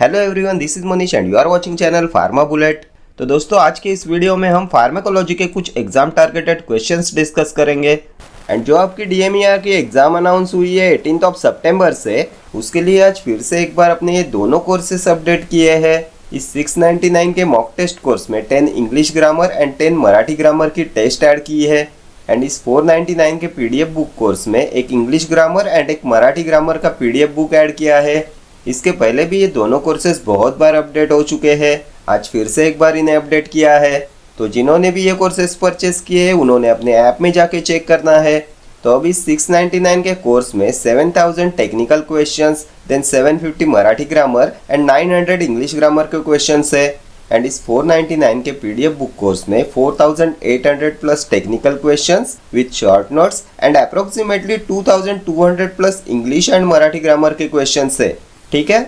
Hello everyone, this is Manish and you are watching channel Pharma Bullet. तो दोस्तों, आज के इस वीडियो में हम फार्माकोलॉजी के कुछ एग्जाम टारगेटेड क्वेश्चंस डिस्कस करेंगे। एंड जो आपकी डीएमईआर की एग्जाम अनाउंस हुई है 18 सितंबर से, उसके लिए आज फिर से एक बार अपने ये दोनों कोर्सेस अपडेट किए हैं। इस 699 के मॉक टेस्ट कोर्स में 10 English grammar and 10 Marathi grammar की टेस्ट ऐड की है। एंड इस 499 के पीडीएफ बुक कोर्स में एक इंग्लिश ग्रामर एंड एक मराठी ग्रामर का पीडीएफ बुक ऐड किया है। इसके पहले भी ये दोनों कोर्सेज बहुत बार अपडेट हो चुके हैं, आज फिर से एक बार इन्हें अपडेट किया है। तो जिन्होंने भी ये कोर्सेज परचेस किए हैं उन्होंने अपने ऐप में जाके चेक करना है। तो अभी 699 के कोर्स में 7000 technical questions, then 750 Marathi grammar and 900 English grammar के क्वेश्चंस है। एंड इस 499 के पीडीएफ बुक कोर्स में 4800 plus technical questions with short notes and approximately 2200 plus English and Marathi grammar के क्वेश्चंस है। ठीक है,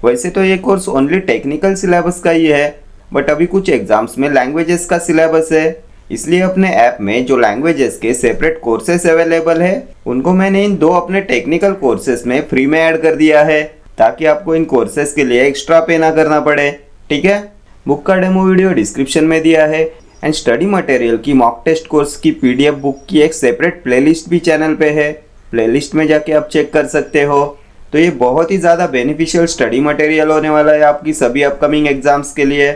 वैसे तो ये कोर्स ओनली टेक्निकल सिलेबस का ही है, बट अभी कुछ एग्जाम्स में लैंग्वेजेस का सिलेबस है, इसलिए अपने ऐप में जो लैंग्वेजेस के सेपरेट कोर्सेस अवेलेबल है उनको मैंने इन दो अपने टेक्निकल कोर्सेस में फ्री में ऐड कर दिया है, ताकि आपको इन कोर्सेस के लिए एक्स्ट्रा पे ना करना पड़े। ठीक है, बुक का डेमो वीडियो डिस्क्रिप्शन में दिया है। एंड स्टडी मटेरियल की मॉक टेस्ट कोर्स की पीडीएफ बुक की एक सेपरेट प्लेलिस्ट भी चैनल पे है, प्लेलिस्ट में जाके आप चेक कर सकते हो। तो ये बहुत ही ज़्यादा बेनिफिशियल स्टडी मटेरियल होने वाला है आपकी सभी अपकमिंग एग्जाम्स के लिए।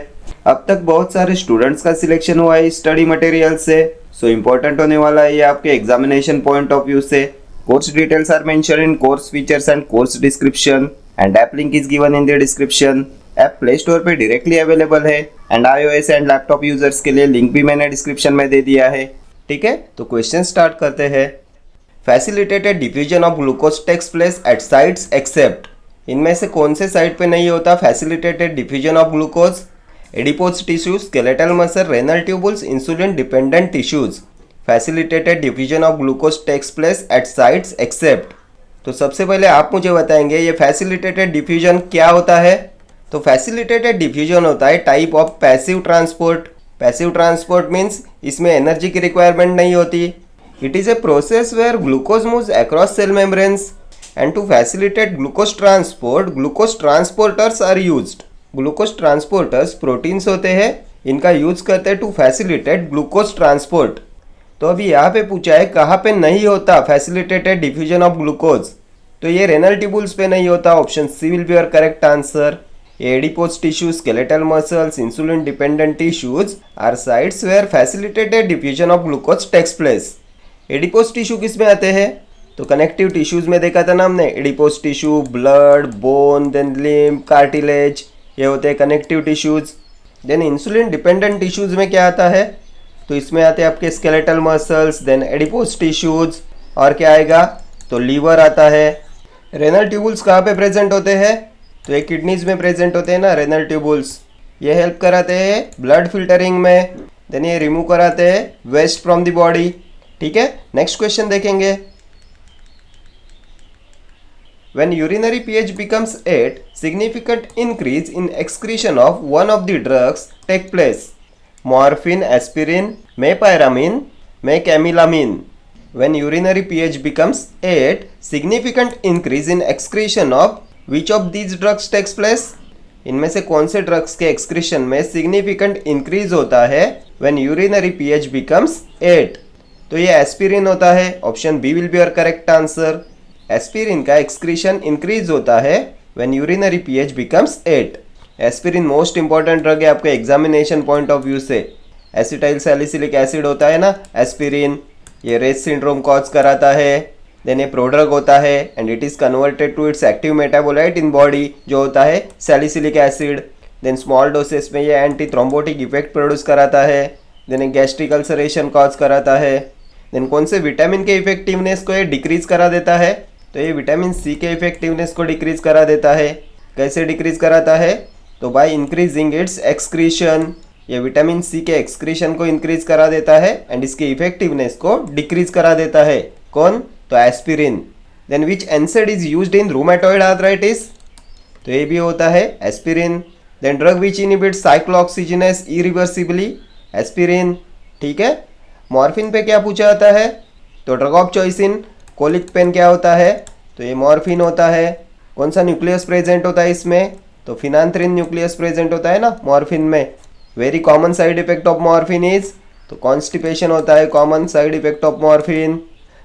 अब तक बहुत सारे स्टूडेंट्स का सिलेक्शन हुआ है इस स्टडी मटेरियल से, सो इम्पोर्टेंट होने वाला है ये आपके एग्जामिनेशन पॉइंट ऑफ व्यू से। Course details are mention in course features and course description and app link is given in the description. App Play Store पे डायरेक्टली अवेलेबल है and iOS and laptop users के लिए link भी मैंने description में दे दिया है। ठीक है, तो क्वेश्चन स्टार्ट करते हैं। Facilitated diffusion of glucose takes place at sites except. इनमें से कौन से साइट पे नहीं होता facilitated diffusion of glucose? Adipose tissues, skeletal muscle, renal tubules, insulin dependent tissues. Facilitated diffusion of glucose takes place at sites except. तो सबसे पहले आप मुझे बताएंगे ये फैसिलिटेटेड डिफ्यूजन क्या होता है? तो फैसिलिटेटेड डिफ्यूजन होता है type of passive transport. Passive transport means इसमें एनर्जी की रिक्वायरमेंट नहीं होती। It is a process where glucose moves across cell membranes, and to facilitate glucose transport, glucose transporters are used. Glucose transporters proteins होते हैं, इनका use करते हैं to facilitate glucose transport. तो अभी यहाँ पे पूछा है कहाँ पे नहीं होता फैसिलिटेटेड डिफ्यूजन ऑफ ग्लूकोज, तो ये रेनल ट्यूबुल्स पे नहीं होता। Option C will be your correct answer. Adipose tissues, skeletal muscles, insulin dependent tissues are sites where facilitated diffusion of glucose takes place. Adipose tissue किस में आते हैं? तो कनेक्टिव टिश्यूज में देखा था ना हमने, adipose tissue, blood, bone, then limb, cartilage, ये होते हैं connective tissues. Then insulin dependent tissues में क्या आता है? तो इसमें आते हैं आपके skeletal muscles, then adipose tissues, और क्या आएगा? तो लीवर आता है। रेनल ट्यूबुल्स कहाँ पे प्रेजेंट होते हैं? तो ये किडनीज में प्रेजेंट होते हैं ना रेनल ट्यूबुल्स। ये हेल्प कराते हैं ब्लड फिल्टरिंग में, देन ये रिमूव कराते हैं वेस्ट फ्रॉम द बॉडी। ठीक है, नेक्स्ट क्वेश्चन देखेंगे। When urinary pH becomes 8, significant increase in excretion of one of the drugs take place. Morphine, aspirin, mepyramine, mecamelamine. When urinary pH becomes 8, significant increase in excretion of which of these drugs takes place? इनमें से कौन से drugs के excretion में significant increase होता है when urinary pH becomes 8? तो ये एस्पिरिन होता है। Option B will be your correct answer. Aspirin का एक्सक्रीशन इंक्रीज होता है when urinary pH becomes 8। Aspirin most important drug है आपके एग्जामिनेशन पॉइंट ऑफ व्यू से। एसिटाइल सैलिसिलिक एसिड होता है ना एस्पिरिन, ये रेस सिंड्रोम कॉज कराता है। देन ये प्रोड्रग होता है and it is converted to its active metabolite in body, जो होता है salicylic acid. Then small doses में ये एंटी थ्रोम्बोटिक इफेक्ट प्रोड्यूस कराता है। देन गैस्ट्रिक अल्सरेशन कॉज कराता है। देन कौन से विटामिन के इफेक्टिवनेस को ये डिक्रीज करा देता है? तो ये विटामिन सी के इफेक्टिवनेस को डिक्रीज करा देता है। कैसे डिक्रीज कराता है? तो बाय इंक्रीजिंग इट्स एक्सक्रीशन। ये विटामिन सी के एक्सक्रीशन को इंक्रीज करा देता है एंड इसके इफेक्टिवनेस को डिक्रीज करा देता है। कौन? तो aspirin. Then which NSAID is used in rheumatoid arthritis? तो ये भी होता है aspirin. Then drug which inhibits cyclooxygenase irreversibly? Aspirin. ठीक है, मॉर्फिन पे क्या पूछा जाता है? तो drug of choice in colic pain क्या होता है? तो ये मॉर्फिन होता है। कौन सा न्यूक्लियस प्रेजेंट होता है इसमें? तो फिनांथ्रिन न्यूक्लियस प्रेजेंट होता है ना मॉर्फिन में। Very common side effect of morphine is, तो कॉन्स्टिपेशन होता है common side effect of morphine.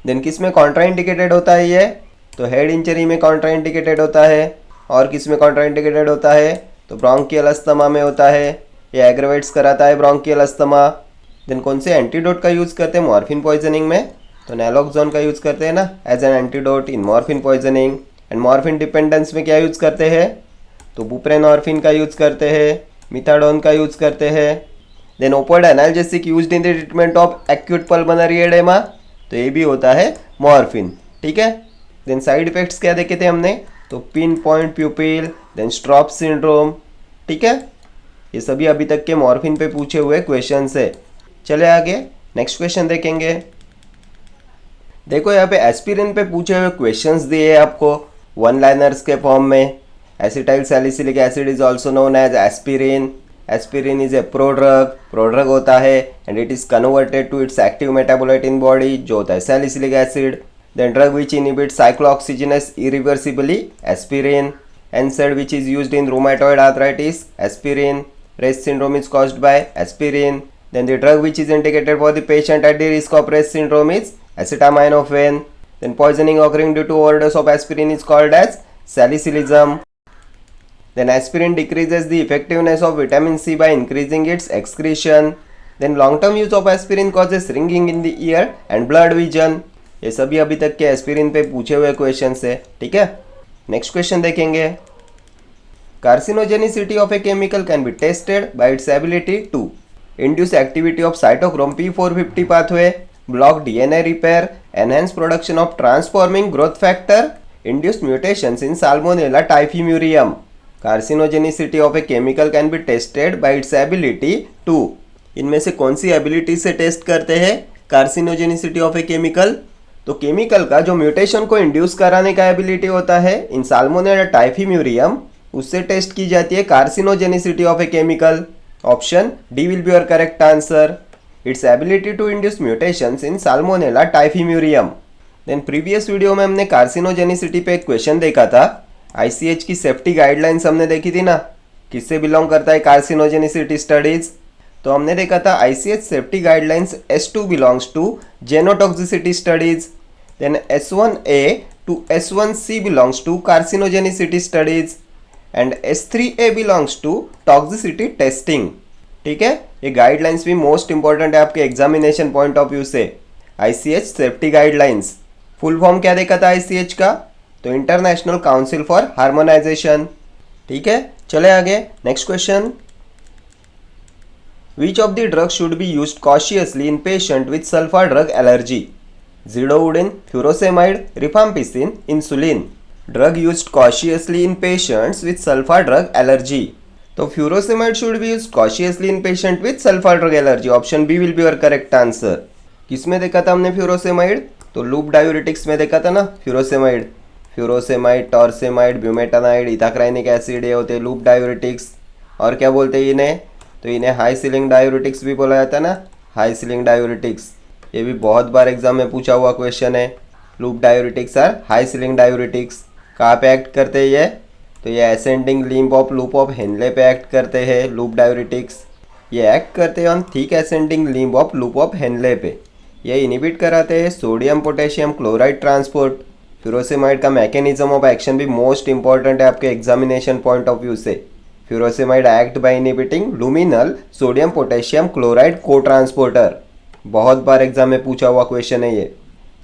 Then किस में कॉन्ट्राइंडिकेटेड होता है ये, तो हेड इंजरी में कॉन्ट्राइंडिकेटेड होता है। और किस में कॉन्ट्राइंडिकेटेड होता है, तो ब्रोंकियल अस्थमा में होता है। ये एग्रेवेट्स कराता है ब्रोंकियल अस्थमा। देन कौन से एंटीडोट का यूज़ करते हैं मॉर्फिन पॉइजनिंग में, तो नैलोक्सोन का यूज़ करते हैं ना as an antidote in morphine poisoning. And morphine dependence में क्या यूज़ करते हैं, तो बुप्रेनॉर्फिन का यूज़ करते हैं, मिथाडोन का यूज़ करते हैं। Then opioid analgesic used in the treatment of acute pulmonary oedema, तो ये भी होता है मॉर्फिन। ठीक है। देन साइड इफेक्ट्स क्या देखे थे हमने, तो pin point pupil, then Straub syndrome. ठीक है, ये सभी अभी तक के मॉर्फिन पे पूछे हुए क्वेश्चन है। चले आगे नेक्स्ट क्वेश्चन देखेंगे। देखो यहाँ पे एस्पिरिन पे पूछे हुए क्वेश्चंस दिए हैं आपको वन लाइनर्स के फॉर्म में। Acetyl salicylic acid is also known as aspirin. Aspirin is a prodrug होता है and it is converted to its active metabolite in body जो होता है salicylic acid. Then drug which inhibit cyclooxygenase irreversibly aspirin. NSAID which is used in rheumatoid arthritis aspirin. Rest syndrome is caused by aspirin. Then the drug which is indicated for the patient at the risk of Rest syndrome is acetaminophen. Then poisoning occurring due to overdose of aspirin is called as salicylism. Then aspirin decreases the effectiveness of vitamin C by increasing its excretion. Then long term use of aspirin causes ringing in the ear and blurred vision. ये सभी अभी तक के aspirin पे पूछे हुए question है। ठीक है, नेक्स्ट क्वेश्चन देखेंगे। Carcinogenicity of a chemical can be tested by its ability to induce activity of cytochrome P450 pathway, block DNA repair, enhance production of transforming growth factor, induce mutations in Salmonella typhimurium. Carcinogenicity of a chemical can be tested by its ability to, इनमें से कौन सी ability से test करते हैं carcinogenicity of a chemical, तो chemical का जो म्यूटेशन को इंड्यूस कराने का एबिलिटी होता है इन साल्मोनेला टाइफीम्यूरियम, उससे टेस्ट की जाती है carcinogenicity of a chemical. Option D will be your correct answer. Its ability to induce mutations in Salmonella typhimurium. Then previous video में हमने कार्सिनोजेनिसिटी पे एक क्वेश्चन देखा था। ICH की सेफ्टी गाइडलाइंस हमने देखी थी ना, किससे बिलोंग करता है कार्सिनोजेनिसिटी स्टडीज, तो हमने देखा था ICH safety guidelines S2 belongs to genotoxicity studies. Then S1A to S1C belongs to carcinogenicity studies and S3A belongs to toxicity testing. ठीक है, ये गाइडलाइंस भी मोस्ट इंपॉर्टेंट है आपके एग्जामिनेशन पॉइंट ऑफ व्यू से। ICH safety guidelines full form क्या देखा था ICH का, तो इंटरनेशनल काउंसिल फॉर हार्मोनाइजेशन। ठीक है, चले आगे next question. Which of the drugs should be used cautiously in patient with sulfur drug allergy? Zidovudin, furosemide, rifampicin, insulin. Drug used cautiously in patients with sulfur drug allergy. तो furosemide should be used cautiously in patient with sulfur drug allergy. Option B will be your correct answer. किस में देखा था हमने furosemide, तो loop diuretics में देखा था ना फ्यूरोसेमाइड, टॉर्सेमाइड, ब्यूमेटानाइड, इथाक्राइनिक एसिड, ये होते हैं लूप डायूरेटिक्स। और क्या बोलते हैं इन्हें, तो इन्हें हाई सीलिंग डायूरेटिक्स भी बोला जाता है ना, हाई सीलिंग डायूरेटिक्स। ये भी बहुत बार एग्जाम में पूछा हुआ क्वेश्चन है। Loop diuretics are high ceiling diuretics. कहाँ पे एक्ट करते हैं ये, तो ये ascending limb of loop of Henle पे एक्ट करते हैं लूप डायूरेटिक्स। ये एक्ट करते हैं on thick ascending limb of loop of Henle पे। ये इनिबिट कराते हैं sodium potassium chloride transport. Furosemide का मैकेनिज्म ऑफ एक्शन भी मोस्ट इंपॉर्टेंट है आपके एग्जामिनेशन पॉइंट ऑफ व्यू से। Furosemide act by inhibiting लुमिनल sodium potassium chloride को ट्रांसपोर्टर। बहुत बार एग्जाम में पूछा हुआ क्वेश्चन है ये।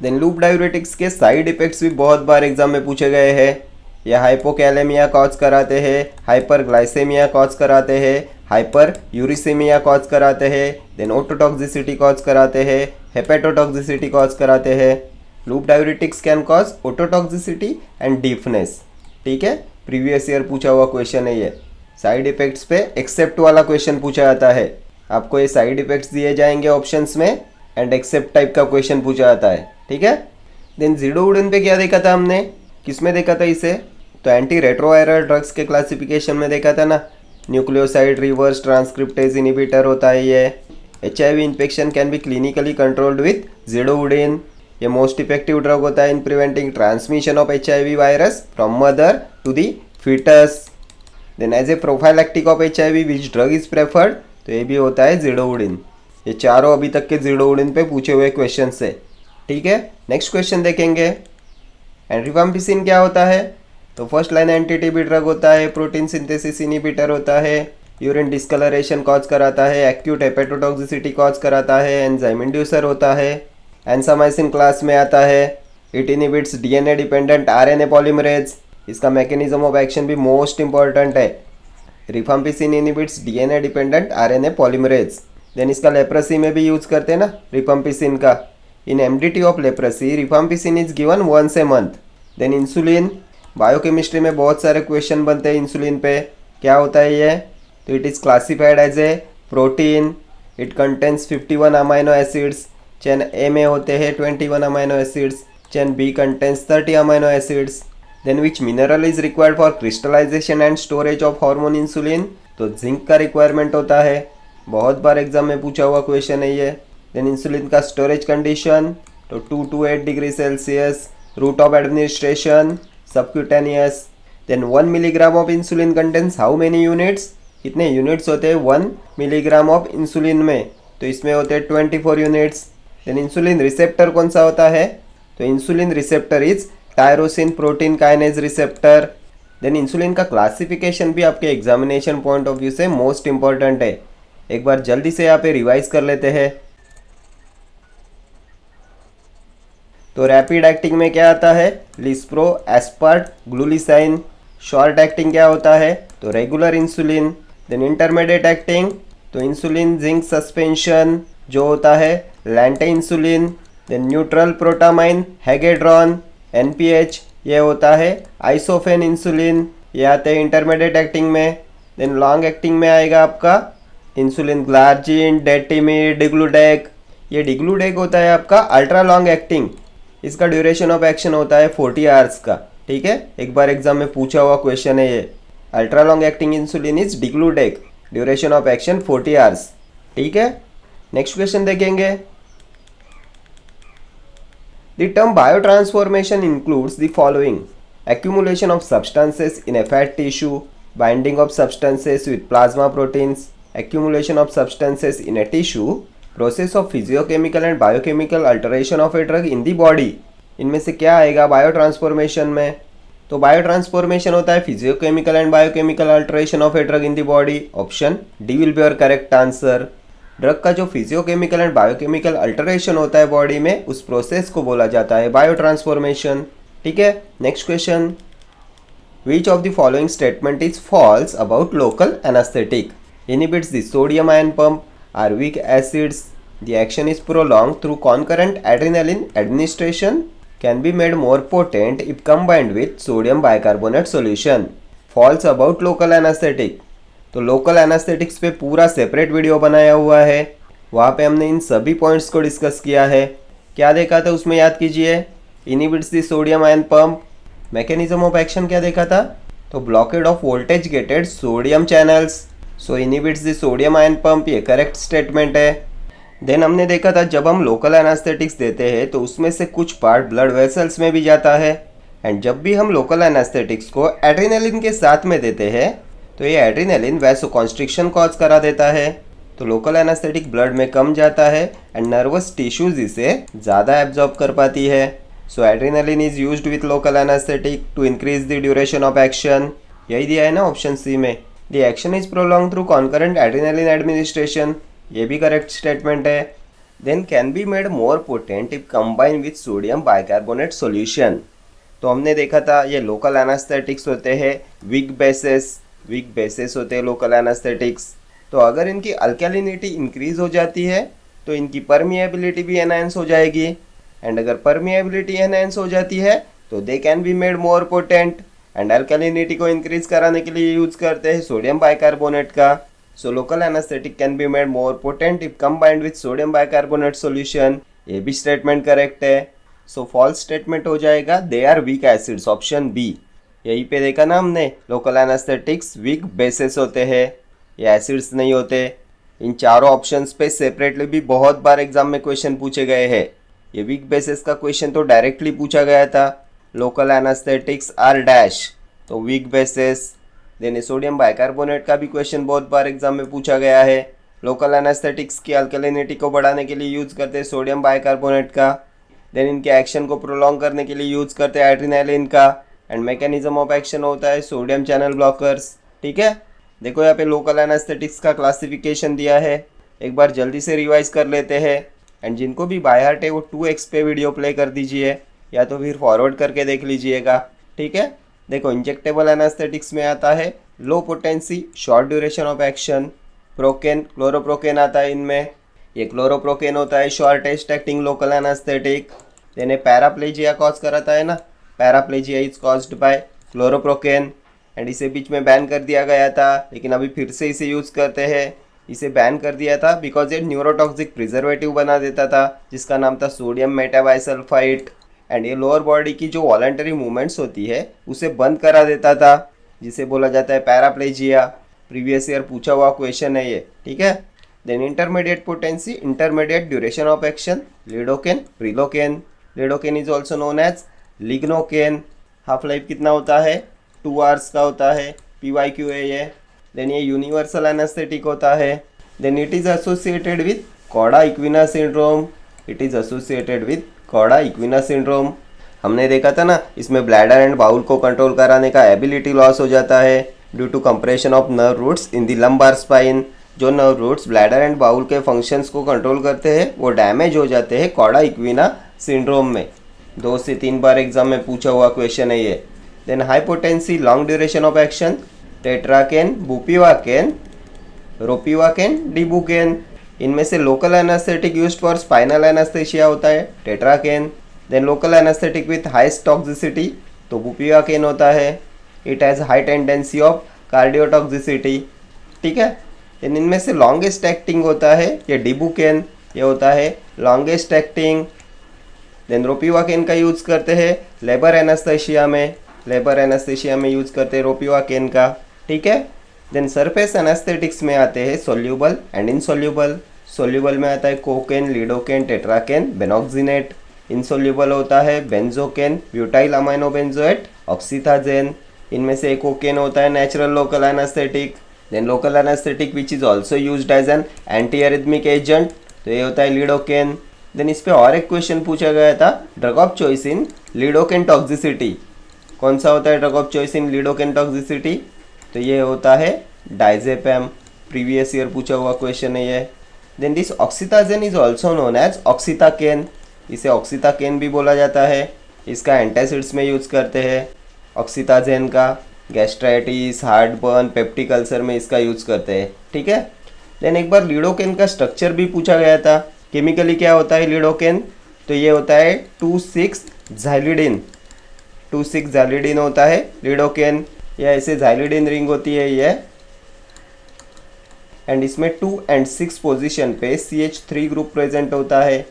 देन लूप डायूरेटिक्स के साइड इफेक्ट्स भी बहुत बार एग्जाम में पूछे गए हैं। यह हाइपोकैलेमिया कॉज कराते हैं, हाइपरग्लाइसेमिया कॉज कराते हैं, हाइपर यूरिसेमिया कॉज कराते हैं, देन ओटोटॉक्सिसिटी कॉज कराते हैं, हेपेटोटॉक्सिसिटी कॉज कराते हैं। Loop diuretics can cause ototoxicity and deafness. ठीक है, प्रीवियस ईयर पूछा हुआ क्वेश्चन है ये। साइड इफेक्ट्स पे एक्सेप्ट वाला क्वेश्चन पूछा जाता है। आपको ये साइड इफेक्ट्स दिए जाएंगे ऑप्शंस में एंड एक्सेप्ट टाइप का क्वेश्चन पूछा जाता है। ठीक है, देन जिडोवुडिन पे क्या देखा था हमने, किस में देखा था इसे, तो एंटी रेट्रोवायरल ड्रग्स के क्लासिफिकेशन में देखा था ना, न्यूक्लियोसाइड रिवर्स ट्रांसक्रिप्टेज इनिबिटर होता है ये। HIV infection can be clinically controlled with zidovudine. ये मोस्ट इफेक्टिव ड्रग होता है in preventing transmission of HIV virus from mother to the fetus. Then as a prophylactic of HIV which drug is preferred, तो ये भी होता है ज़िडोउडिन। ये चारों अभी तक के ज़िडोउडिन पे पूछे हुए क्वेश्चन से। ठीक है, नेक्स्ट क्वेश्चन देखेंगे। एंड रिफाम्पिसिन क्या होता है? तो first line anti TB drug होता है, प्रोटीन सिंथेसिस इनहिबिटर होता है, यूरिन डिस्कलरेशन कॉज कराता है, एक्यूट हेपेटोटॉक्सिसिटी कॉज कराता है, एंजाइम इंड्यूसर होता है, एंसामाइसिन क्लास में आता है। It inhibits DNA dependent RNA polymerase. इसका मैकेनिज्म ऑफ एक्शन भी मोस्ट इंपॉर्टेंट है। Rifampicin inhibits DNA dependent RNA polymerase. Then इसका लेप्रेसी में भी यूज करते हैं ना रिफाम्पिसिन का। In MDT of leprosy rifampicin is given once a month. Then insulin, biochemistry में बहुत सारे क्वेश्चन बनते हैं इंसुलिन पे। क्या होता है ये? तो it is classified as a protein. It contains 51 amino acids. Chain A में होते हैं 21 amino acids. Chain B contains 30 amino acids. Then which mineral is required for crystallization and storage of hormone insulin? तो zinc का requirement होता है। बहुत बार exam में पूछा हुआ क्वेश्चन है ये। देन इंसुलिन का स्टोरेज कंडीशन, तो 2 to 8 degree Celsius. Route of administration subcutaneous. Then 1 milligram of insulin contains how many units? कितने यूनिट्स होते हैं 1 मिलीग्राम ऑफ इंसुलिन में? तो इसमें होते हैं 24 यूनिट्स। देन इंसुलिन रिसेप्टर कौन सा होता है? तो insulin receptor is tyrosine protein kinase receptor. Then insulin का क्लासिफिकेशन भी आपके एग्जामिनेशन पॉइंट ऑफ व्यू से मोस्ट इंपॉर्टेंट है। एक बार जल्दी से यहाँ पे रिवाइज कर लेते हैं। तो रैपिड एक्टिंग में क्या आता है? Lispro, aspart, glulisine. Short acting क्या होता है? तो regular insulin. Then intermediate acting, तो इंसुलिन जिंक सस्पेंशन जो होता है lente insulin. Then neutral protamine Hagedorn, NPH ये होता है आइसोफेन इंसुलिन। ये आते हैं इंटरमीडिएट एक्टिंग में। देन लॉन्ग एक्टिंग में आएगा आपका इंसुलिन ग्लार्जिन, डेटिमिड, डिग्लूडेक। ये डिग्लूडेक होता है आपका अल्ट्रा लॉन्ग एक्टिंग। इसका ड्यूरेशन ऑफ एक्शन होता है 40 आवर्स का। ठीक है, एक बार एग्जाम में पूछा हुआ क्वेश्चन है ये। Ultra long acting insulin is degludec, duration of action 40 hours. ठीक है, नेक्स्ट क्वेश्चन देखेंगे। The term biotransformation includes the following: accumulation of substances in a fat tissue, binding of substances with plasma proteins, accumulation of substances in a tissue, process of physiochemical and biochemical alteration of a drug in the body। इनमें से क्या आएगा biotransformation में? तो biotransformation होता है physiochemical and biochemical alteration of a drug in the body. Option D will be your correct answer. Drug का जो फिजियोकेमिकल एंड बायोकेमिकल अल्टरेशन होता है बॉडी में, उस प्रोसेस को बोला जाता है बायोट्रांसफॉर्मेशन। ठीक है, next question. Which of the following statement is false about local anaesthetic? Inhibits the sodium ion pump, are weak acids, the action is prolong through concurrent adrenaline administration, can be made more potent if combined with sodium bicarbonate solution. False about local anaesthetic, तो local anaesthetics पे पूरा separate video बनाया हुआ है। वहाँ पे हमने इन सभी पॉइंट्स को डिस्कस किया है। क्या देखा था उसमें याद कीजिए? Inhibits the sodium ion pump. Mechanism of action क्या देखा था? तो blockade of voltage gated sodium channels. So inhibits the sodium ion pump, ये करेक्ट स्टेटमेंट है। देन हमने देखा था जब हम लोकल एनास्थेटिक्स देते हैं तो उसमें से कुछ पार्ट ब्लड वेसल्स में भी जाता है। एंड जब भी हम लोकल एनास्थेटिक्स को एड्रेनालिन के साथ में देते हैं तो ये एड्रेनालिन वैसोकॉन्स्ट्रिक्शन कॉज करा देता है। तो लोकल एनास्थेटिक ब्लड में कम जाता है एंड नर्वस टिश्यूज इसे ज़्यादा एब्जॉर्ब कर पाती है। So adrenaline is used with local anaesthetic to increase the duration of action. यही दिया है ना ऑप्शन सी में। The action is prolong through concurrent adrenaline administration, ये भी करेक्ट स्टेटमेंट है। Then can be made more potent if combine with sodium bicarbonate solution. तो हमने देखा था ये लोकल एनास्थेटिक्स होते हैं वीक बेसिस होते हैं लोकल एनास्थेटिक्स। तो अगर इनकी अल्कैलिनिटी इंक्रीज हो जाती है तो इनकी परमिएबिलिटी भी एनहांस हो जाएगी। एंड अगर परमिएबिलिटी एनहांस हो जाती है तो they can be made more potent. And alkalinity को इंक्रीज कराने के लिए यूज करते हैं सोडियम बाइकार्बोनेट का। So local anaesthetic can be made more potent if combined with sodium bicarbonate solution, ये भी स्टेटमेंट करेक्ट है। सो फॉल्स स्टेटमेंट हो जाएगा they are weak acids, option B. यहीं पे देखा ना हमने, लोकल एनास्थेटिक्स वीक बेसिस होते हैं, ये एसिड्स नहीं होते। इन चारों ऑप्शंस पे सेपरेटली भी बहुत बार एग्जाम में क्वेश्चन पूछे गए हैं। ये वीक बेसिस का क्वेश्चन तो डायरेक्टली पूछा गया था, लोकल एनास्थेटिक्स आर डैश, तो weak bases. Then sodium bicarbonate का भी क्वेश्चन बहुत बार एग्जाम में पूछा गया है। लोकल एनेस्थेटिक्स की अल्कलिनिटी को बढ़ाने के लिए यूज़ करते हैं सोडियम बाइकार्बोनेट का। देन इनके एक्शन को प्रोलॉन्ग करने के लिए यूज़ करते हैं एड्रेनालिन का। एंड मैकेनिज्म ऑफ एक्शन होता है सोडियम चैनल ब्लॉकर्स। ठीक है, देखो यहाँ पे लोकल एनेस्थेटिक्स का क्लासिफिकेशन दिया है, एक बार जल्दी से रिवाइज कर लेते हैं। एंड जिनको भी बाय हार्ट है वो 2x पे वीडियो प्ले कर दीजिए या तो फिर फॉरवर्ड करके देख लीजिएगा। ठीक है, देखो इंजेक्टेबल एनेस्थेटिक्स में आता है low potency short duration of action, procaine chloroprocaine आता है इनमें। ये क्लोरोप्रोकेन होता है शॉर्टेस्ट एक्टिंग लोकल एनेस्थेटिक। यानी पैराप्लेजिया कॉज कराता है ना, paraplegia is caused by chloroprocaine. And इसे बीच में बैन कर दिया गया था, लेकिन अभी फिर से इसे यूज़ करते हैं। इसे बैन कर दिया था बिकॉज ये न्यूरोटॉक्सिक प्रिजर्वेटिव बना देता था जिसका नाम था सोडियम मेटाबाइसल्फाइट। एंड ये लोअर बॉडी की जो वॉलंटरी मूवमेंट्स होती है उसे बंद करा देता था, जिसे बोला जाता है पैराप्लेजिया। प्रीवियस ईयर पूछा हुआ क्वेश्चन है ये। ठीक है, then intermediate potency intermediate duration of action lidocaine prilocaine. Lidocaine is also known as lignocaine. Half life कितना होता है, 2 आवर्स का होता है। PYQ है ये। देन ये यूनिवर्सल एनेस्थेटिक होता है। Then it is associated with cauda equina syndrome. It is associated with cauda equina syndrome. हमने देखा था ना, इसमें ब्लैडर एंड बाउल को कंट्रोल कराने का एबिलिटी लॉस हो जाता है due to compression of nerve roots in the lumbar spine. जो nerve roots bladder and bowel के फंक्शंस को कंट्रोल करते हैं वो डैमेज हो जाते हैं कॉडा इक्विना सिंड्रोम में। 2 से 3 बार एग्जाम में पूछा हुआ क्वेश्चन है ये। Then high potency long duration of action tetracaine, bupivacaine, ropivacaine, dibucaine. इनमें से local anaesthetic used for spinal anaesthesia होता है tetracaine. Then local anaesthetic with highest toxicity तो बुपिवाकेन होता है। It has high tendency of cardiotoxicity. ठीक है, then इनमें से लॉन्गेस्ट एक्टिंग होता है ये डिबुकेन, ये होता है लॉन्गेस्ट एक्टिंग। देन रोपिवाकेन का यूज़ करते हैं लेबर एनेस्थेशिया में, लेबर एनेस्थेशिया में यूज़ करते हैं रोपिवाकेन का। ठीक है, देन सरफेस एनेस्थेटिक्स में आते हैं सोल्यूबल एंड इनसोल्यूबल। सोल्यूबल में आता है cocaine, lidocaine, tetracaine, benoxinate. Insoluble होता है benzocaine, butyl amino benzoate, oxethazaine. इनमें से एक कोकेन होता है natural local anaesthetic. Then local anaesthetic which is also used as an anti arrhythmic agent तो ये होता है लिडोकेन। देन इस पर और एक क्वेश्चन पूछा गया था drug of choice in lidocaine toxicity. कौन सा होता है drug of choice in lidocaine toxicity, तो ये होता है डाइजेपैम। प्रीवियस ईयर पूछा हुआ क्वेश्चन है ये। Then this oxethazaine is also known as oxethacaine. इसे ऑक्सीथाकेन भी बोला जाता है। इसका एंटासिड्स में यूज़ करते हैं ऑक्सीथाजेन का। गैस्ट्राइटिस, हार्टबर्न, पेप्टिक अल्सर में इसका यूज़ करते हैं। ठीक है, देन एक बार लिडोकेन का स्ट्रक्चर भी पूछा गया था। केमिकली क्या होता है लिडोकेन, तो ये होता है 2,6-ज़ाइलिडिन। 2,6-ज़ाइलिडिन होता है लिडोकेन। यह ऐसे ज़ाइलिडिन रिंग होती है ये। एंड इसमें 2 और 6 पोजीशन पे CH3 ग्रुप प्रेजेंट होता है।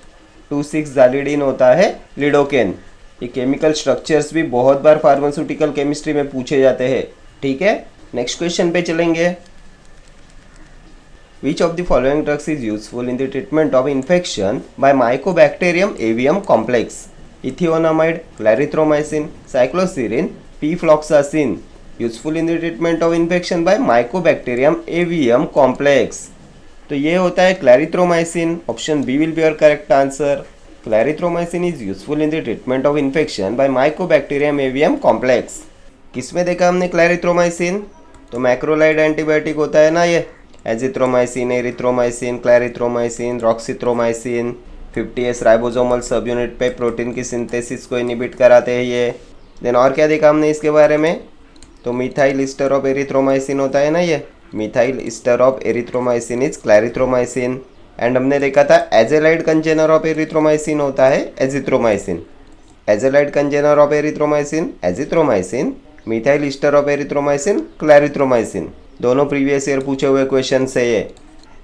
2,6-ज़ाइलिडिन होता है लिडोकेन। ये केमिकल स्ट्रक्चर्स भी बहुत बार फार्मास्यूटिकल केमिस्ट्री में पूछे जाते हैं। ठीक है, नेक्स्ट क्वेश्चन पे चलेंगे। Which of the following drugs is useful in the treatment of infection by Mycobacterium avium complex? Ethionamide, clarithromycin, cycloserine, pfloxacin. Useful in the treatment of infection by Mycobacterium avium complex. तो ये होता है clarithromycin. Option B will be your correct answer. Clarithromycin is useful in the treatment of infection by Mycobacterium avium complex. किस में देखा हमने clarithromycin? तो macrolide antibiotic होता है ना ये। Azithromycin, erythromycin, clarithromycin, roxithromycin 50S ribosomal सब यूनिट पे प्रोटीन की सिंथेसिस को इनिबिट कराते हैं ये। देन और क्या देखा हमने इसके बारे में, तो मिथाइल ईस्टर ऑफ एरिथ्रोमाइसिन होता है ना ये। Methyl ester of erythromycin is clarithromycin. And हमने देखा था एजेलाइड कंटेनर ऑफ एरिथ्रोमाइसिन होता है azithromycin. Azalide container of erythromycin azithromycin, methyl ester of erythromycin clarithromycin. दोनों प्रीवियस ईयर पूछे हुए क्वेश्चन से ये।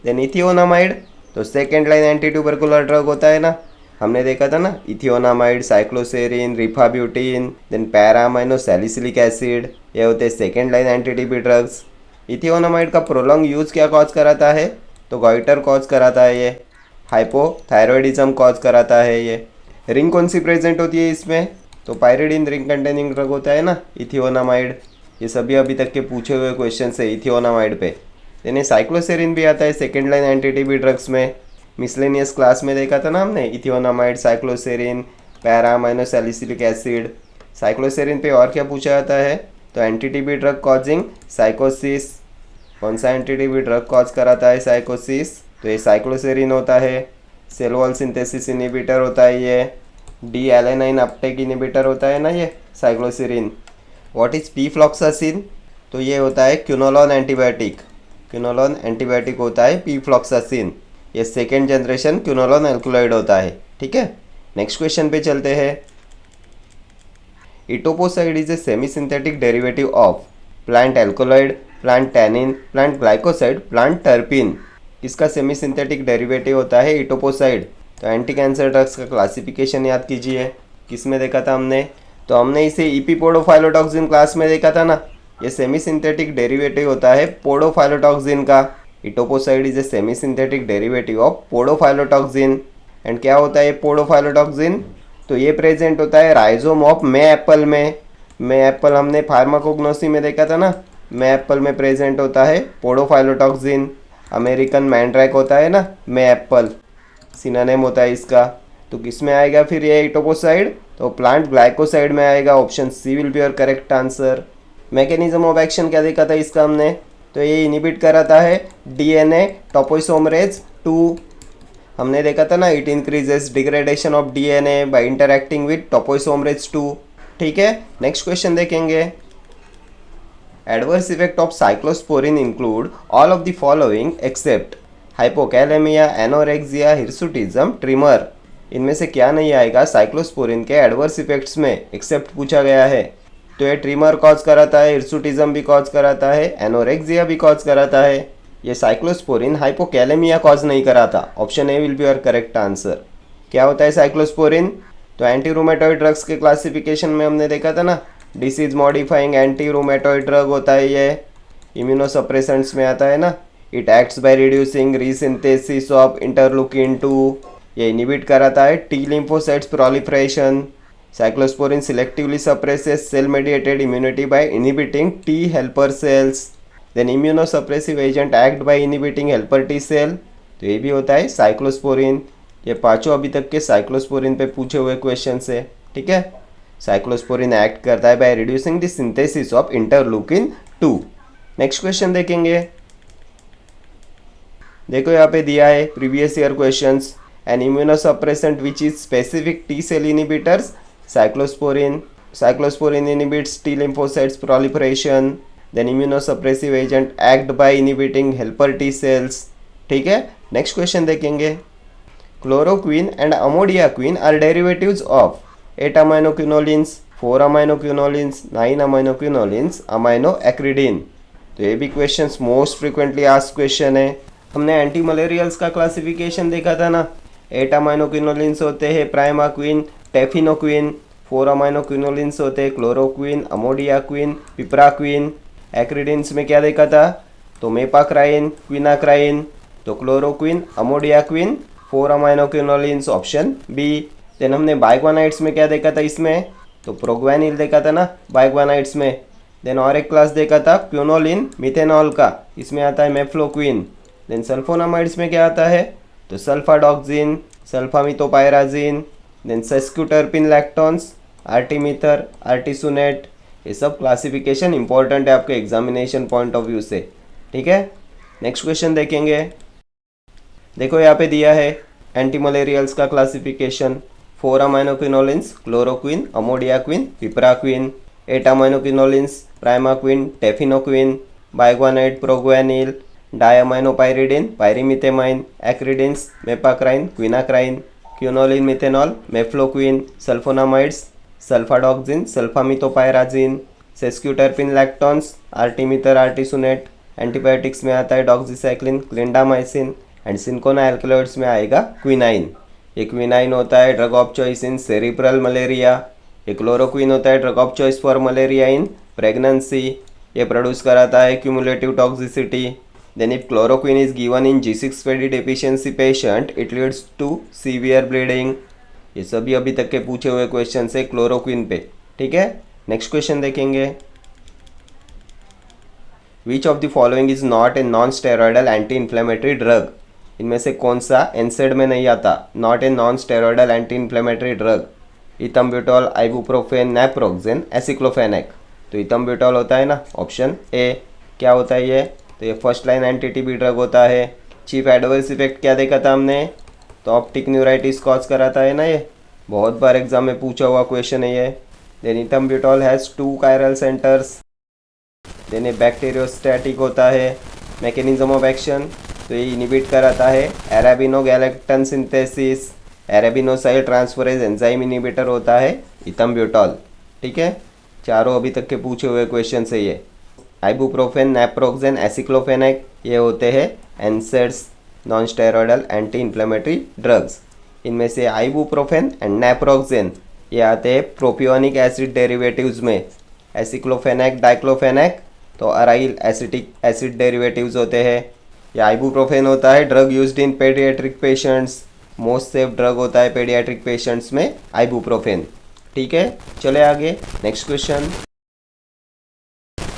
देन इथियोनामाइड तो second line anti tubercular drug होता है ना, हमने देखा था ना। Ethionamide, cycloserine, rifabutin, then para amino salicylic acid, ये होते हैं second line anti TB drugs. इथियोनामाइड का प्रोलॉन्ग यूज़ क्या कॉज कराता है, तो गॉइटर कॉज कराता है ये। हाइपोथायरॉयडिज्म कॉज कराता है ये। रिंग कौन सी प्रेजेंट होती है इसमें, तो पायरिडीन रिंग कंटेनिंग ड्रग होता है ना इथियोनामाइड। ये सभी अभी तक के पूछे हुए क्वेश्चन है इथियोनामाइड पे। यानी साइक्लोसेरिन भी आता है सेकेंड लाइन एंटी-टीबी ड्रग्स में। मिसलेनियस क्लास में देखा था ना हमने, इथियोनामाइड, cycloserine, para amino salicylic acid. Cycloserine पे और क्या पूछा जाता है, तो एंटी-टीबी ड्रग कॉजिंग साइकोसिस। कौन सा एंटी-टीबी ड्रग कॉज कराता है साइकोसिस, तो ये साइक्लोसेरिन होता है। सेल वॉल सिंथेसिस इनिबिटर होता है ये। डी एलेनाइन अपटेक इनिबिटर होता है ना ये साइक्लोसेरिन। व्हाट इज पीफ्लॉक्सासिन, तो ये होता है क्विनोलोन एंटीबायोटिक। क्विनोलोन एंटीबायोटिक होता है पीफ्लॉक्सासिन। ये सेकेंड जनरेशन क्विनोलोन एल्कोलॉइड होता है। ठीक है, नेक्स्ट क्वेश्चन पे चलते हैं। Etoposide is a semi synthetic derivative of plant alkaloid, plant tannin, plant glycoside, plant टर्पिन। किसका सेमी सिंथेटिक डेरिवेटिव होता है इटोपोसाइड। तो एंटी कैंसर ड्रग्स का क्लासिफिकेशन याद कीजिए, किस में देखा था हमने, तो हमने इसे ईपीपोडोफाइलोटॉक्सिन क्लास में देखा था ना। ये सेमी सिंथेटिक डेरिवेटिव होता है पोडोफाइलोटॉक्सिन का। Etoposide is a semi synthetic derivative of podophyllotoxin. And क्या होता है पोडोफाइलोटॉक्सिन, तो ये प्रेजेंट होता है राइजोम ऑफ मे एप्पल में। मे एप्पल हमने फार्माकोग्नोसी में देखा था ना, मे एप्पल में प्रेजेंट होता है पोडोफाइलोटॉक्सिन। अमेरिकन मैंड्रैक होता है ना मे एप्पल, सिनोनिम होता है इसका। तो किस में आएगा फिर ये इटोपोसाइड, तो प्लांट ग्लाइकोसाइड में आएगा। Option C will be your correct answer. Mechanism of action क्या देखा था इसका हमने, तो ये इनिबिट कराता है डीएनए टॉपोइसोमरेज 2। हमने देखा था ना, it increases degradation of DNA by interacting with topoisomerase 2। ठीक है, नेक्स्ट क्वेश्चन देखेंगे। Adverse effect of cyclosporine include all of the following except hypokalaemia, anorexia, hirsutism, tremor. इनमें से क्या नहीं आएगा साइक्लोस्पोरिन के एडवर्स इफेक्ट्स में, एक्सेप्ट पूछा गया है। तो ये ट्रिमर कॉज कराता है, हिर्सुटिज्म भी कॉज कराता है, एनोरेक्सिया भी कॉज कराता है। ये साइक्लोस्पोरिन हाइपोकैलेमिया कॉज नहीं कराता। Option A will be your correct answer. क्या होता है साइक्लोस्पोरिन, तो एंटी रूमेटॉइड ड्रग्स के क्लासिफिकेशन में हमने देखा था ना, disease modifying anti rheumatoid drug होता है ये। इम्यूनोसप्रेसेंट्स में आता है ना। It acts by reducing resynthesis of interleukin 2। ये इनिबिट कराता है T lymphocytes proliferation. Cyclosporin selectively suppresses cell mediated immunity by inhibiting T helper cells. Then immunosuppressive agent act by inhibiting helper T cell. तो ये भी होता है cyclosporin. ये पांचों अभी तक के साइक्लोस्पोरिन पे पूछे हुए क्वेश्चन है। ठीक है, साइक्लोस्पोरिन एक्ट करता है by reducing the synthesis of interleukin 2। Next question देखेंगे। देखो यहाँ पे दिया है previous year questions. An immunosuppressant which is specific T cell inhibitors, cyclosporin. Cyclosporin inhibits T lymphocytes proliferation. Then immunosuppressive agent act by inhibiting helper T cells. ठीक है, next question देखेंगे। Chloroquine and amodiaquine are derivatives of 8 aminoquinolines, 4 aminoquinolines, 9 aminoquinolines, amino acridine. तो ये भी questions most frequently asked question है। हमने anti malarials का classification देखा था ना। 8 अमाइनोक्विनोलिन्स होते हैं प्राइमाक्विन, टेफिनोक्विन। 4 अमाइनोक्विनोलिन्स होते हैं क्लोरोक्विन, अमोडियाक्विन, पिपराक्विन। एक्रिडिन्स में क्या देखा था, तो मेपाक्राइन, क्विनाक्राइन। तो क्लोरोक्विन, अमोडियाक्विन, 4 अमाइनोक्विनोलिन्स, ऑप्शन बी। देन हमने बाइग्वानाइट्स में क्या देखा था इसमें, तो प्रोग्वानिल देखा था ना बाइग्वानाइट्स में। देन और एक क्लास देखा था क्विनोलिन मिथेनॉल का, इसमें आता है मेफ्लोक्विन। देन सल्फोनामाइड्स में क्या आता है, तो सल्फाडॉक्सिन, सल्फामिथोपायराजिन। Then सेस्क्यूटर्पिन lactones, artemether, artesunate. ये सब क्लासिफिकेशन इंपॉर्टेंट है आपके एग्जामिनेशन पॉइंट ऑफ व्यू से। ठीक है, नेक्स्ट क्वेश्चन देखेंगे। देखो यहाँ पे दिया है एंटी मलेरियल्स का classification. 4 aminoquinolines, chloroquine, amodiaquine, piperaquine. 8 aminoquinolines, primaquine, tafenoquine, biguanide, proguanil, diaminopyridine, pyrimethamine, acridines, mepacrine, quinacrine, quinoline methanol, mefloquine, sulfonamides, sulfadoxine, sulfamethopyrazine, sesquiterpene lactones, artemether, artesunate. Antibiotics में आता है doxycycline, clindamycin. And cinchona alkaloids में आएगा quinine. ये quinine होता है drug of choice in cerebral malaria. ये chloroquine होता है drug of choice for malaria in pregnancy. ये प्रोड्यूस कराता है cumulative toxicity. Then if chloroquine is given in G6PD deficiency patient, it leads to severe bleeding. ये सभी अभी तक के पूछे हुए क्वेश्चन है क्लोरोक्विन पे। ठीक है, नेक्स्ट क्वेश्चन देखेंगे। Which of the following is not a non steroidal anti inflammatory drug, इनमें से कौन सा एनसेड में नहीं आता, not a non steroidal anti inflammatory drug, ethambutol, ibuprofen, naproxen, aceclofenac. तो इथम्ब्यूटॉल होता है ना, ऑप्शन ए। क्या होता है ये, तो ये first line anti TB drug होता है। चीफ एडवर्स इफेक्ट क्या देखा था हमने, तो ऑप्टिक न्यूराइटिस कॉज कराता है ना, ये बहुत बार एग्जाम में पूछा हुआ क्वेश्चन है ये। Then ethambutol has 2 chiral centres, then ये बैक्टीरियोस्टैटिक होता है। मैकेनिज्म ऑफ एक्शन, तो ये इनिबिट कराता है अरेबिनोगैलेक्टन सिंथेसिस, अरेबिनोसाइल ट्रांसफरेज एंजाइम इनिबिटर होता है इथम्ब्यूटॉल। ठीक है, चारों अभी तक के पूछे हुए क्वेश्चन है ये। आइबुप्रोफेन, नेप्रोक्सेन, एसिक्लोफेनेक ये होते हैं NSAIDs, non steroidal anti inflammatory drugs. इनमें से आइबुप्रोफेन एंड नेप्रोक्सेन ये आते हैं प्रोपियोनिक एसिड डेरिवेटिव्स में। एसिक्लोफेनेक, डाइक्लोफेनेक तो अराइल एसिटिक एसिड डेरिवेटिव्स होते हैं। या आइबुप्रोफेन होता है drug used in paediatric patients, most safe drug होता है पेडियाट्रिक पेशेंट्स में आइबुप्रोफेन। ठीक है, चले आगे नेक्स्ट क्वेश्चन।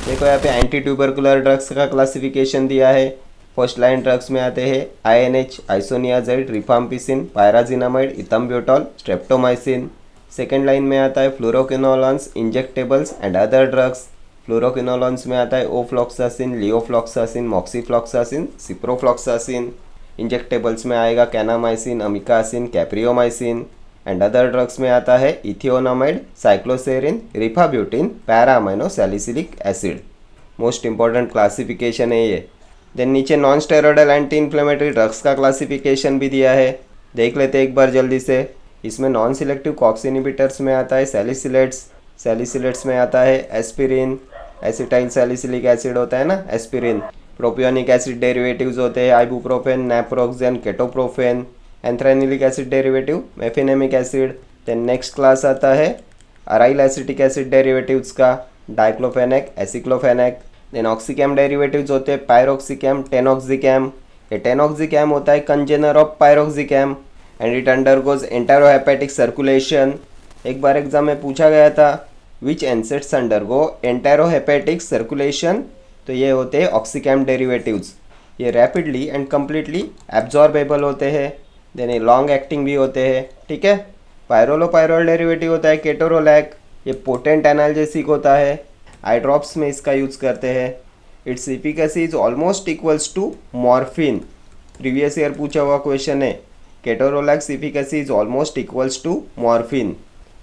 देखो यहाँ पे एंटी ट्यूबरकुलर ड्रग्स का क्लासिफिकेशन दिया है। फर्स्ट लाइन ड्रग्स में आते हैं INH, isoniazid, rifampicin, pyrazinamide, ethambutol, streptomycin. Second line में आता है fluoroquinolones, injectables and other drugs. Fluoroquinolones में आता है ofloxacin, levofloxacin, moxifloxacin, ciprofloxacin. Injectables में आएगा kanamycin, amikacin, capreomycin. And other drugs में आता है ethionamide, cycloserine, rifabutin, para amino salicylic acid. Most important classification है ये। देन नीचे non steroidal anti inflammatory drugs का क्लासिफिकेशन भी दिया है, देख लेते एक बार जल्दी से। इसमें नॉन सिलेक्टिव कॉक्स इनहिबिटर्स में आता है सैलिसिलेट्स, सैलिसिलेट्स में आता है एस्पिरिन, एसिटाइल सैलिसिलिक एसिड होता है ना एस्पिरिन। प्रोपियोनिक एसिड डेरिवेटिव्स होते हैं ibuprofen, naproxen, ketoprofen. Anthranilic acid derivative mefenamic acid. Then next class आता है अराइल एसिटिक एसिड डेरिवेटिव्स का, diclofenac, aceclofenac. Then oxicam derivatives होते हैं पायरोक्सिकैम, टेनॉक्सिकैम। ये टेनॉक्सिकैम होता है congener of piroxicam and it undergoes enterohepatic circulation. एक बार एग्जाम में पूछा गया था विच एनसेट्स अंडरगो एंटेरोहेपेटिक सर्कुलेशन, तो ये होते हैं ऑक्सीकैम डेरिवेटिव्स। ये रैपिडली एंड कम्प्लीटली एब्जॉर्बेबल होते हैं। देन ये लॉन्ग एक्टिंग भी होते हैं। ठीक है, पायरोलोपायरोल डेरिवेटिव होता है केटोरोलैक, ये पोटेंट एनाल्जेसिक होता है, आई ड्रॉप्स में इसका यूज़ करते हैं। Its efficacy is almost equals to morphine. Previous year पूछा हुआ क्वेश्चन है, ketorolac's efficacy is almost equals to morphine.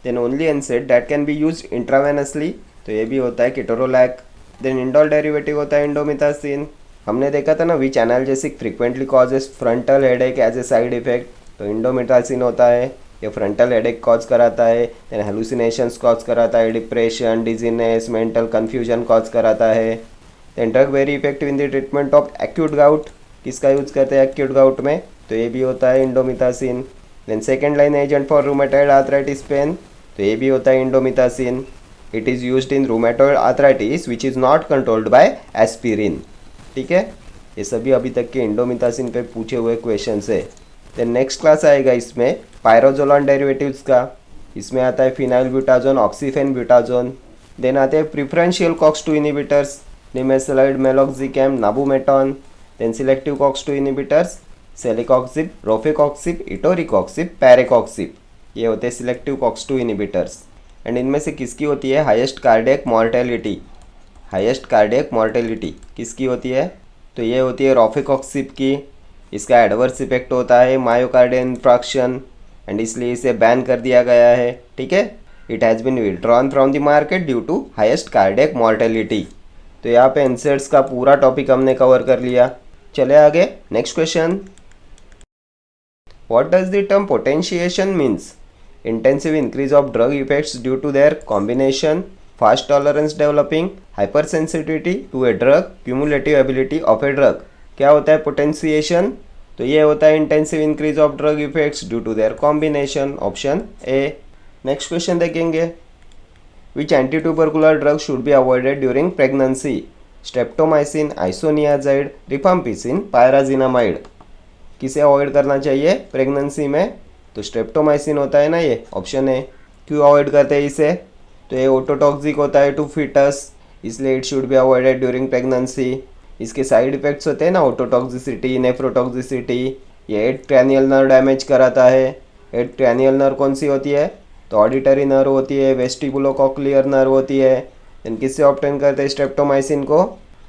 Then only NSAID that can be use intravenously, तो ये भी होता है केटोरोलैक। देन इंडोल डेरिवेटिव होता है इंडोमिथासिन। हमने देखा था ना which analgesic frequently causes frontal headache as a side effect, तो इंडोमिथासिन होता है, ये फ्रंटल हेडेक कॉज कराता है। देन हेलुसिनेशंस कॉज कराता है, depression, dizziness, mental confusion cause कराता है। Then drug very effective in the treatment of acute gout, किसका यूज करते हैं एक्यूट गाउट में, तो ये भी होता है indomethacin. Then second line agent for rheumatoid arthritis pain, तो ये भी होता है indomethacin. It is used in rheumatoid arthritis which is not controlled by aspirin. ठीक है, ये सभी अभी तक के इंडोमिथासिन पे पूछे हुए क्वेश्चन है। देन नेक्स्ट क्लास आएगा इसमें पायरोजोलॉन डेरिवेटिव्स का। इसमें आता है phenylbutazone, oxyphenbutazone. Then आते हैं preferential COX two inhibitors, nimesulide, meloxicam, nabumetone. Then selective COX two inhibitors celecoxib, rofecoxib, etoricoxib, parecoxib, ये होते हैं सिलेक्टिव कॉक्स2 इनिबिटर्स। एंड इनमें से किसकी होती है highest cardiac mortality, highest cardiac mortality किसकी होती है, तो ये होती है रोफेकॉक्सिब की। इसका एडवर्स इफेक्ट होता है मायोकार्डियल इंफ्रैक्शन एंड इसलिए इसे बैन कर दिया गया है। ठीक है, it has been withdrawn from the market due to highest cardiac mortality. तो यहाँ पे एनसेट्स का पूरा टॉपिक हमने कवर कर लिया। चले आगे next question. What does the term potentiation means? Intensive increase of drug effects due to their combination, fast tolerance developing, hypersensitivity to a drug, cumulative ability of a drug. क्या होता है potentiation? तो ये होता है intensive increase of drug effects due to their combination, option A. Next question देखेंगे, which anti tubercular drug should be avoided during pregnancy? Streptomycin, isoniazid, rifampicin, pyrazinamide. किसे avoid करना चाहिए प्रेगनेंसी में? तो स्ट्रेप्टोमाइसिन होता है ना, ये ऑप्शन ए। क्यों अवॉइड करते हैं इसे? तो ये ओटोटॉक्सिक होता है टू फीटस, इसलिए it should be avoided during pregnancy. इसके साइड इफ़ेक्ट्स होते हैं ना, ऑटोटॉक्सिसिटी, नेफ्रोटॉक्सिसिटी। ये 8th क्रैनियल नर्व डैमेज कराता है। 8th क्रैनियल नर्व कौन सी होती है? तो ऑडिटरी नर्व होती है, वेस्टिबुलोकॉक्लियर नर्व होती है। इन किससे ऑब्टेन करते हैं स्ट्रेप्टोमाइसिन को?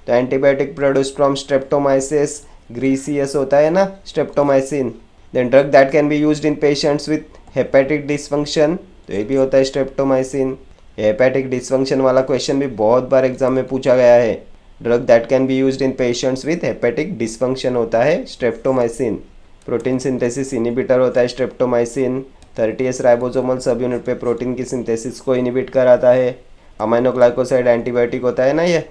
तो antibiotic produced from streptomyces griseus होता है ना streptomycin. Then drug that can be used in patients with hepatic dysfunction, तो ये भी होता है स्ट्रेप्टोमाइसिन। हेपेटिक डिसफंक्शन वाला क्वेश्चन भी बहुत बार एग्जाम में पूछा गया है। Drug that can be used in patients with hepatic dysfunction होता है स्ट्रेप्टोमाइसिन। प्रोटीन सिंथेसिस इनिबिटर होता है स्ट्रेप्टोमाइसिन। 30S राइबोसोमल सब यूनिट पे प्रोटीन की सिंथेसिस को इनिबिट कराता है। अमाइनोग्लाइकोसाइड एंटीबायोटिक होता है ना ये।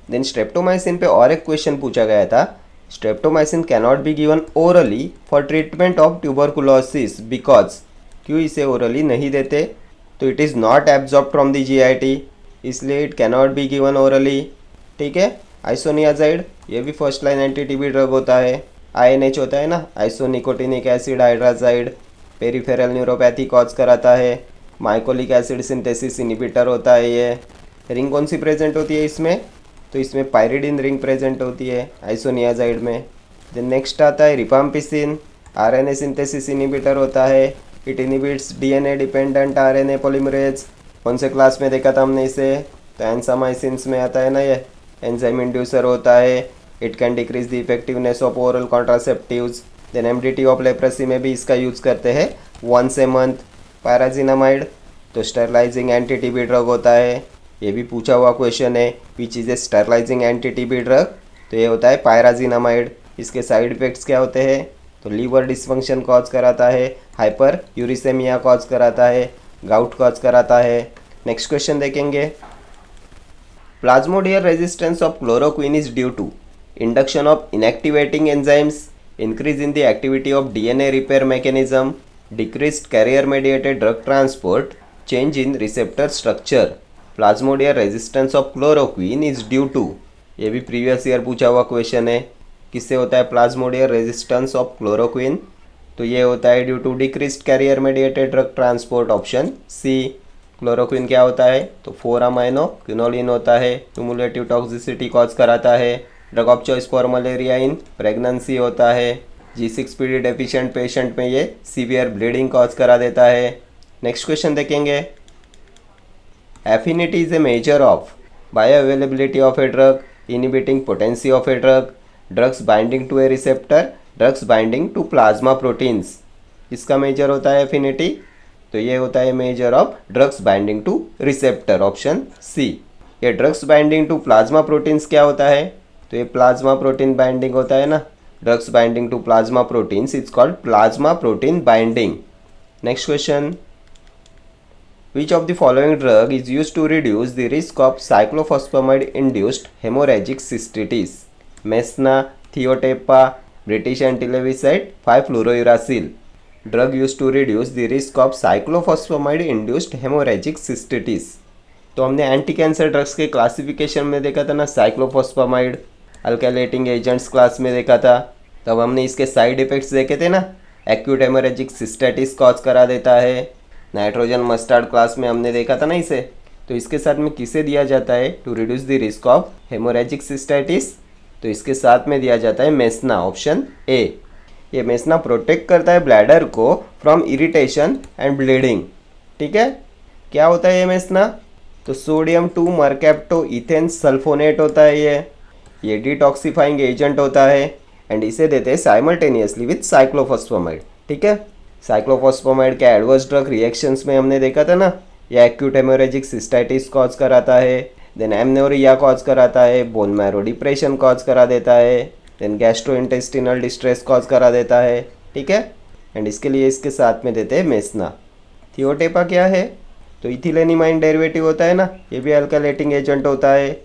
देन स्ट्रेप्टोमाइसिन पे और एक क्वेश्चन पूछा गया था, streptomycin cannot be given orally for treatment of tuberculosis because, क्यों इसे ओरली नहीं देते? तो it is not absorb from the GIT, इसलिए it cannot be given orally. ठीक है। आइसोनियाजाइड, ये भी first line anti TB drug होता है। INH होता है ना, isonicotinic acid hydrazide, peripheral neuropathy cause कराता है। माइकोलिक एसिड सिंथेसिस इनिबिटर होता है ये। रिंग कौन सी प्रेजेंट होती है इसमें? तो इसमें पायरिडिन रिंग प्रेजेंट होती है आइसोनियाजाइड में। देन नेक्स्ट आता है रिफाम्पिसिन, RNA सिंथेसिस इनिबिटर होता है। It inhibits DNA dependent RNA polymerase. कौन से क्लास में देखा था हमने इसे? तो एंजामाइसिन्स में आता है ना ये, एंजाइम इंड्यूसर होता है। It can decrease the effectiveness of oral contraceptives. Then MDT of leprosy में भी इसका यूज़ करते हैं once a month। पैराजिनामाइड, तो स्टरलाइजिंग एंटी टीबी ड्रग होता है। ये भी पूछा हुआ क्वेश्चन है, which is a sterilising anti TB drug? तो ये होता है पैराजिनामाइड। इसके साइड इफ़ेक्ट्स क्या होते हैं? तो लीवर डिसफंक्शन कॉज कराता है, हाइपर यूरिसेमिया कॉज कराता है, गाउट कॉज कराता है। नेक्स्ट क्वेश्चन देखेंगे, plasmodial resistance of chloroquine is due to induction of inactivating enzymes, increase in the activity of DNA repair mechanism, decreased carrier mediated drug transport, change in receptor structure. Plasmodial resistance of chloroquine is due to, ये भी previous year पूछा हुआ question है। किससे होता है प्लाज्मोडियल resistance of chloroquine? तो ये होता है due to decreased carrier mediated drug transport, option C. Chloroquine क्या होता है? तो 4-अमाइनो क्विनोलिन होता है, क्यूमुलेटिव टॉक्सिसिटी कॉज कराता है। Drug of choice for malaria in pregnancy होता है। G6PD डेफिशिएंट पेशेंट में ये सीवियर ब्लीडिंग कॉज करा देता है। नेक्स्ट क्वेश्चन देखेंगे, affinity is a measure of bioavailability of a drug, inhibiting potency of a drug, drugs binding to a receptor, drugs binding to plasma proteins. इसका measure होता है affinity, तो ये होता है measure of drugs binding to receptor, option C. ये drugs binding to plasma proteins क्या होता है? तो ये प्लाज्मा प्रोटीन बाइंडिंग होता है ना, drugs binding to plasma proteins, it's called plasma protein binding. Next question, which of the following drug is used to reduce the risk of cyclophosphamide induced hemorrhagic cystitis? Mesna, Thiotepa, British antileviside, 5-fluorouracil. Drug used to reduce the risk of cyclophosphamide induced hemorrhagic cystitis. तो हमने anti cancer drugs के classification में देखा था ना, cyclophosphamide alkylating agents class में देखा था। तब हमने इसके साइड इफेक्ट्स देखे थे ना, एक्यूट हेमोरेजिक सिस्टाइटिस कॉज करा देता है। नाइट्रोजन मस्टर्ड क्लास में हमने देखा था ना इसे। तो इसके साथ में किसे दिया जाता है to reduce the risk of haemorrhagic cystitis? तो इसके साथ में दिया जाता है मेसना, ऑप्शन ए। ये मेसना प्रोटेक्ट करता है ब्लैडर को फ्रॉम इरिटेशन एंड ब्लीडिंग। ठीक है, क्या होता है ये मेसना? तो सोडियम 2 मरकैप्टो इथेन सल्फोनेट होता है ये डिटॉक्सिफाइंग एजेंट होता है एंड इसे देते हैं साइमल्टेनियसली विथ साइक्लोफॉस्फामाइड। ठीक है, साइक्लोफॉस्फामाइड के एडवर्स ड्रग रिएक्शंस में हमने देखा था ना, यह एक्यूट हेमोरेजिक सिस्टाइटिस कॉज कराता है, देन एमनोरिया कॉज कराता है, बोन मैरो डिप्रेशन कॉज करा देता है, देन गैस्ट्रोइंटेस्टिनल डिस्ट्रेस कॉज करा देता है। ठीक है, एंड इसके लिए इसके साथ में देते हैं मेसना। थियोटेपा क्या है? तो इथिलेनिमाइन डेरिवेटिव होता है ना, ये भी अल्काइलेटिंग एजेंट होता है।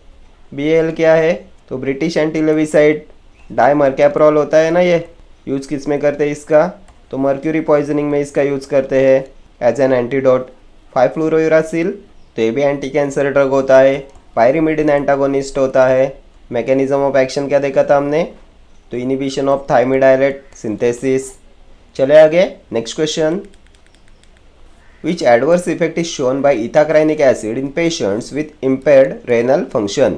BAL क्या है? तो ब्रिटिश एंटीलेविसाइड डाइमरकैप्रोल होता है ना, ये यूज़ किस में करते हैं इसका? तो मर्क्यूरी पॉइजनिंग में इसका यूज़ करते हैं एज एन एंटीडोट। 5-फ्लूरोयूरासिल, तो ये भी एंटी कैंसर ड्रग होता है, पायरिमिडिन एंटागोनिस्ट होता है। मैकेनिज्म ऑफ एक्शन क्या देखा था हमने? तो इनिबिशन ऑफ थाइमिडाइलेट सिंथेसिस। चले आगे, next question, Which adverse effect is shown by ethacrynic acid in patients with impaired renal function?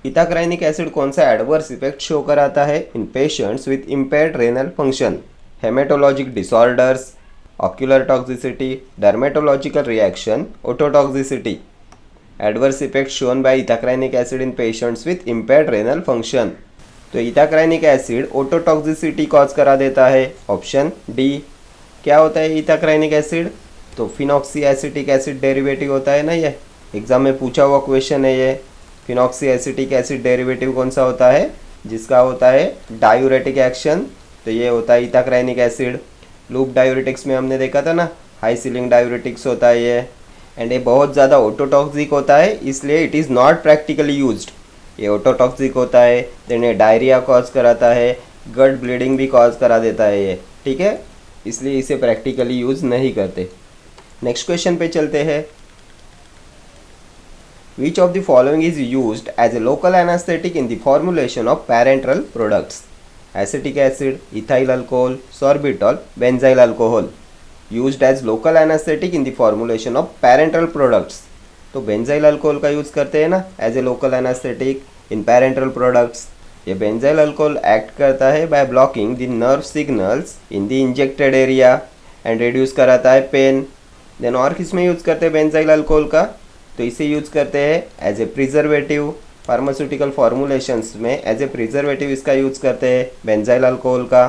Ethacrynic acid कौन सा एडवर्स इफेक्ट शो कराता है in patients with impaired renal function? Haematologic disorders, ocular toxicity, dermatological reaction, ototoxicity. Adverse effect shown by ethacrynic acid in patients with impaired renal function. तो ethacrynic acid ototoxicity cause करा देता है. Option D. क्या होता है ethacrynic acid? तो phenoxy acetic acid derivative होता है ना. ये एग्जाम में पूछा हुआ क्वेश्चन है. ये फिनॉक्सी एसिटिक एसिड डेरिवेटिव कौन सा होता है? जिसका होता है डायूरेटिक एक्शन. तो ये होता है इथाक्राइनिक एसिड. लूप डायूरेटिक्स में हमने देखा था ना, हाई सीलिंग डायूरेटिक्स होता है ये. एंड ये बहुत ज़्यादा ऑटोटॉक्सिक होता है, इसलिए it is not practically used. ये ऑटोटॉक्सिक होता है, देन ये डायरिया कॉज कराता है, गट ब्लीडिंग भी कॉज करा देता है ये. ठीक है, इसलिए इसे प्रैक्टिकली यूज़ नहीं करते. नेक्स्ट क्वेश्चन पे चलते हैं. Which of the following is used as a local anesthetic in the formulation of parenteral products? Acetic acid, ethyl alcohol, sorbitol, benzyl alcohol. Used as local anesthetic in the formulation of parenteral products. तो benzyl alcohol का use करते हैं ना as a local anesthetic in parenteral products. ये benzyl alcohol act करता है by blocking the nerve signals in the injected area and reduce कराता है pain. देन और किस में यूज़ करते हैं बेंजाइल अल्कोहल का? तो इसे यूज़ करते हैं as a preservative. Pharmaceutical formulations में एज ए प्रिजर्वेटिव इसका यूज़ करते हैं बेंजाइल अल्कोहल का.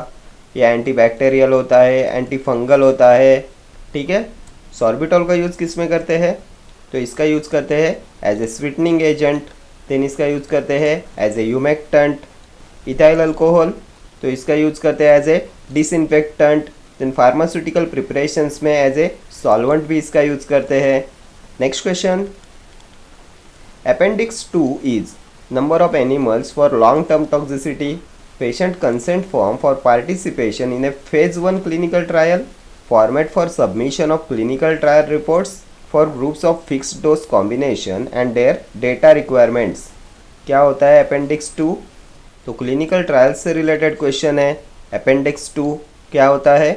ये एंटीबैक्टीरियल होता है, एंटी फंगल होता है. ठीक है. सॉर्बिटॉल का यूज़ किस में करते हैं? तो इसका यूज़ करते हैं as a sweetening agent. Then इसका यूज़ करते हैं as a humectant. Ethyl alcohol तो इसका यूज़ करते हैं as a disinfectant. Then pharmaceutical preparations में एज ए सॉल्वेंट भी इसका यूज़ करते हैं. Next question. Appendix 2 is number of animals for long term toxicity. Patient consent form for participation in a phase 1 clinical trial. Format for submission of clinical trial reports for groups of fixed dose combination and there data requirements. क्या होता है appendix 2? तो clinical trials से related question है. Appendix 2 क्या होता है?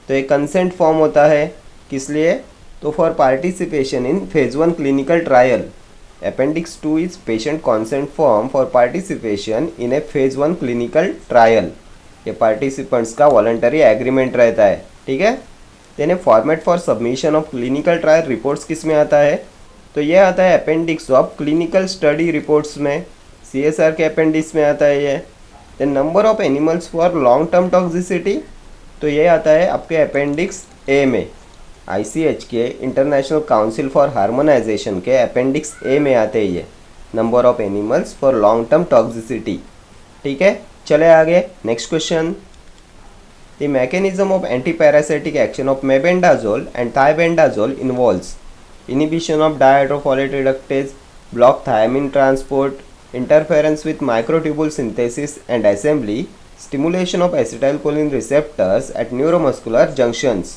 तो एक कंसेंट फॉर्म होता है. किस लिए? तो for participation in phase 1 clinical trial. Appendix 2 is patient consent form for participation in a phase 1 clinical trial. ये पार्टिसिपेंट्स का वॉलंटरी एग्रीमेंट रहता है. ठीक है. Then format for submission of clinical trial reports किस में आता है? तो ये आता है appendix of clinical study reports में. CSR के अपेंडिक्स में आता है ये. Then number of animals for long term toxicity तो ये आता है आपके अपेंडिक्स ए में. ICH के इंटरनेशनल काउंसिल फॉर हार्मोनाइजेशन के अपेंडिक्स ए में आते हैं ये number of animals for long term toxicity. ठीक है. चले आगे. Next question. The mechanism of antiparasitic action of mebendazole and thiabendazole involves inhibition of dihydrofolate reductase, block thiamine transport, interference with microtubule synthesis and assembly, stimulation of acetylcholine receptors at neuromuscular junctions.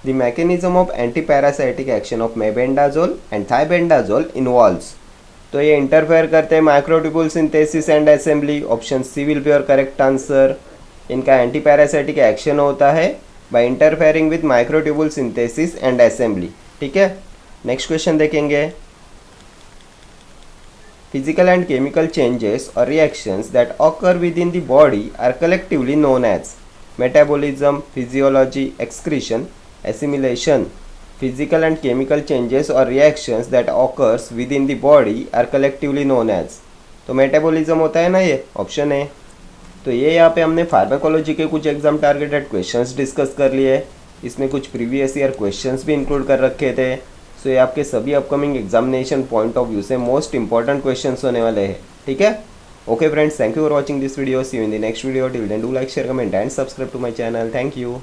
The mechanism of antiparasitic action of mebendazole and thiabendazole involves. तो ये interfere करते हैं microtubule synthesis and assembly. Option C will be your correct answer. इनका antiparasitic action होता है by interfering with microtubule synthesis and assembly. ठीक है. Next question देखेंगे. Physical and chemical changes or reactions that occur within the body are collectively known as metabolism, physiology, excretion, assimilation. Physical and chemical changes or reactions that occurs within the body are collectively known as. तो metabolism होता है ना ये. Option है. तो ये यहाँ पे हमने फार्माकोलॉजी के कुछ एग्जाम टारगेटेड क्वेश्चंस डिस्कस कर लिए. इसमें कुछ प्रीवियस ईयर क्वेश्चंस भी इंक्लूड कर रखे थे. सो ये आपके सभी upcoming examination point of view से मोस्ट इंपॉर्टेंट क्वेश्चंस होने वाले हैं. ठीक है. Okay friends, thank you for watching this video. See you in the next video. Till then do like, share, comment and subscribe to my channel. Thank you.